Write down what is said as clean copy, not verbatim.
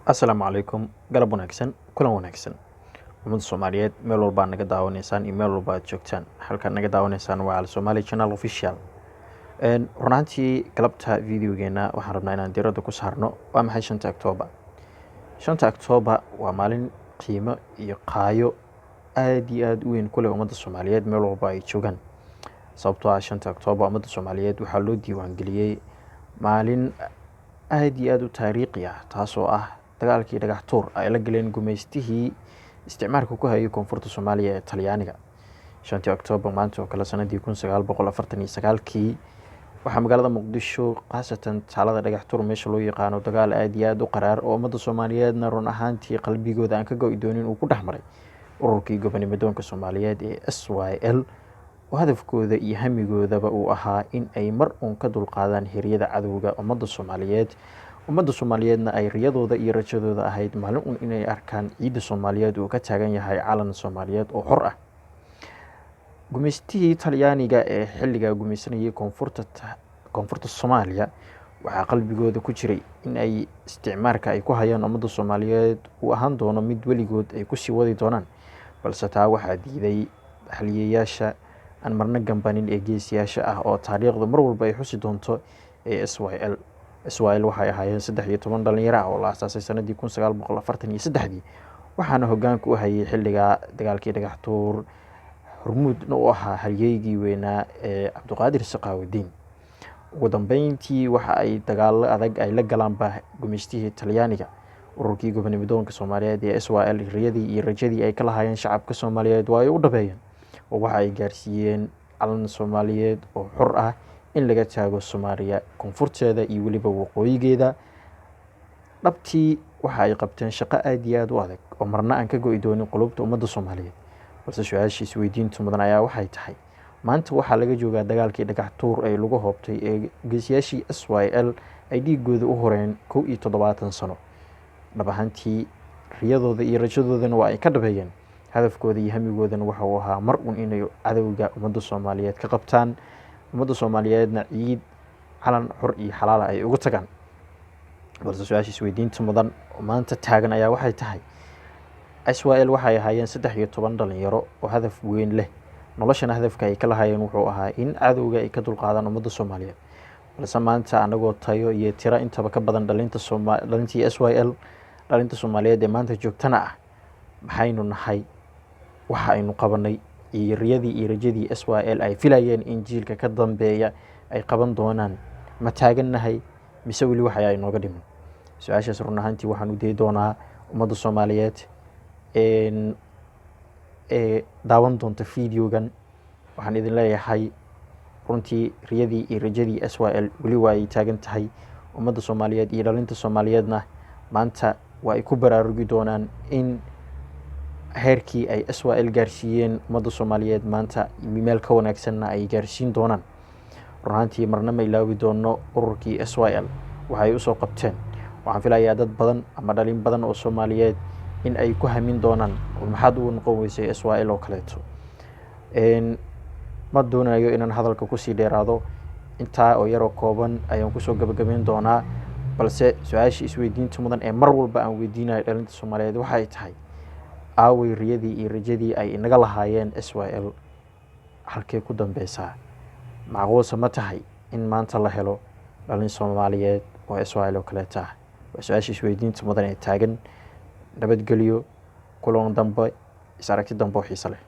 Asalaamu calaykum galab wanaagsan kulan wanaagsan ummadda Soomaaliyeed meel walba naga daawanaysaan iyo meel walba aad joogtaan halka naga daawanaysaan waa Somali Channel Official runtii galabta videogeena waxaan rabnaa inaan diiradda ku saarno waa maxay 5 October 5 October waa maalin qiimo iyo qaayo aad iyo aad u weyn ku leh ummadda Soomaaliyeed meel walba ay joogaan sababtoo ah 5 October ummadda Soomaaliyeed waxaa loo diiwaan geliyay maalin aad iyo aad u taariikhi ah taasoo ah dagaalkii dhagax tuur ay la galeen gumeystihii isticmaalka ku hayay koonfurta Soomaaliya ee Talyaaniga 5 October maanta oo kale sanadii 1949kii waxaa magaalada Muqdisho qaasatan taalada dhagax tuur meesha loo yaqaano dagaal aad iyo aad u qaraar oo ummadda Soomaaliyeedna run ahaantii qalbigooda aan ka go'i doonin uu ku dhexmaray ururkii gobonnimadoonka Soomaaliyeed ee SYL oo hadafkooda iyo hamigoodaba uu ahaa in ay mar uun ka dulqaadaan hiryada cadowga ummadda Soomaaliyeedna ay riyadooda iyo rajadooda ahayd maalin uun inay arkaan ciidda Soomaaliyeed uu ka taagan yahay calan Soomaaliyeed oo xor ah gumeystihii Talyaaniga ee xilliga gumeysanayay koonfurta Soomaaliya waxaa qalbigooda ku jiray in ay isticmaalka ay ku hayaan ummadda Soomaaliyeed uu ahaan doono mid weligood ay ku sii wadi doonaan balse taa waxaa diiday xaliyayaasha aan marna gambanin ee geesiyaasha ah oo taariikhda mar walba ay xusi doonto ee SYL waxay ahaayeen 13 dhalinyaro ah oo la aasaasay sanadii 1943 waxaana hoggaanka u hayay xilliga dagaalkii dhagax tuur hormuudna u ahaa halyeygii weynaa ee Cabdiqaadir Saqaawidiin ugu dambeyntii waxa ay dagaalo adag ay la galaanba gumeystihii Talyaaniga ururkii gobonnimadoonka Soomaaliyeed ee SYL riyadii iyo rajadii ay ka lahaayeen shacabka Soomaaliyeed waa ay u dhabeeyeen oo waxa ay gaarsiiyeen calan Soomaaliyeed oo xor ah in laga taago Soomaaliya koonfurteeda iyo weliba waqooyigeeda dhabtii waxa ay qabteen shaqo aad iyo aad u adag oo marna aan ka go'i doonin qulubta ummadda Soomaaliyeed balse su'aashii isweydiinta mudan ayaa waxay tahay maanta waxaa laga joogaa dagaalkii dhagax tuur ay lagu hoobtay ee geesiyaashii SYL ay dhiigooda u horeen 17 sano dhab ahaantii riyadooda iyo rajadoodana waa ay ka dhabeeyeen hadafkooda iyo hamigoodana waxa uu ahaa mar uun inay cadowga ummadda Soomaaliyeed ka qabtaan ummadda Soomaaliyeedna ciid calan xor iyo xalaal ay uga tagaan balse su'aashii isweydiinta mudan oo maanta taagan ayaa waxay tahay SYL waxay ahaayeen 13 dhalinyaro oo hadaf weyn leh noloshana hadafka ay ka lahaayeen wuxuu ahaa in cadowga ay ka dulqaadaan ummadda Soomaaliyeed balse maanta anagoo tayo iyo tira intaba ka badan dhalintii SYL dhalinta Soomaaliyeed ee maanta joogtana ah maxaynu nahay waxa aynu qabanay iyo riyadii iyo rajadii SYL ay filayeen in jiilka ka dambeeya ay qaban doonaan ma taagannahay mise weli waxa ay nooga dhiman su'aashaas run ahaantii waxaan u deey doonaa ummadda Soomaaliyeed daawan doonta videogan waxaan idin leeyahay runtii riyadii iyo rajadii SYL weli waa ay taagan tahay ummadda Soomaaliyeed iyo dhalinta Soomaaliyeedna maanta waa ay ku baraarugi doonaan in heerkii ay SYL gaarsiiyeen ummadda Soomaaliyeed maanta meel ka wanaagsanna ay gaarsiin doonaan runtii marna ma ilaawi doono ururkii SYL waxay u soo qabteen waxaan filayaa dad badan ama dhalin badan oo Soomaaliyeed in ay ku hamin doonaan maxaad u noqon weysay SYL oo kaleeto ma doonayo inaan hadalka ku sii dheeraado intaa oo yar oo kooban ayaan ku soo gabagabeyn doonaa balse su'aashii isweydiinta mudan ee mar walba aan weydiinayo dhalinta Soomaaliyeed waxay tahay aaway riyadii iyo rajadii ay inaga lahaayeen SYL halkee ku dambeysaa macquulse ma tahay in maanta la helo dhalin Soomaaliyeed oo SYL oo kaleeto ah waa su'aashii isweydiinta mudan ee taagan nabadgelyo kulan dambe is aragti dambe oo xiiso leh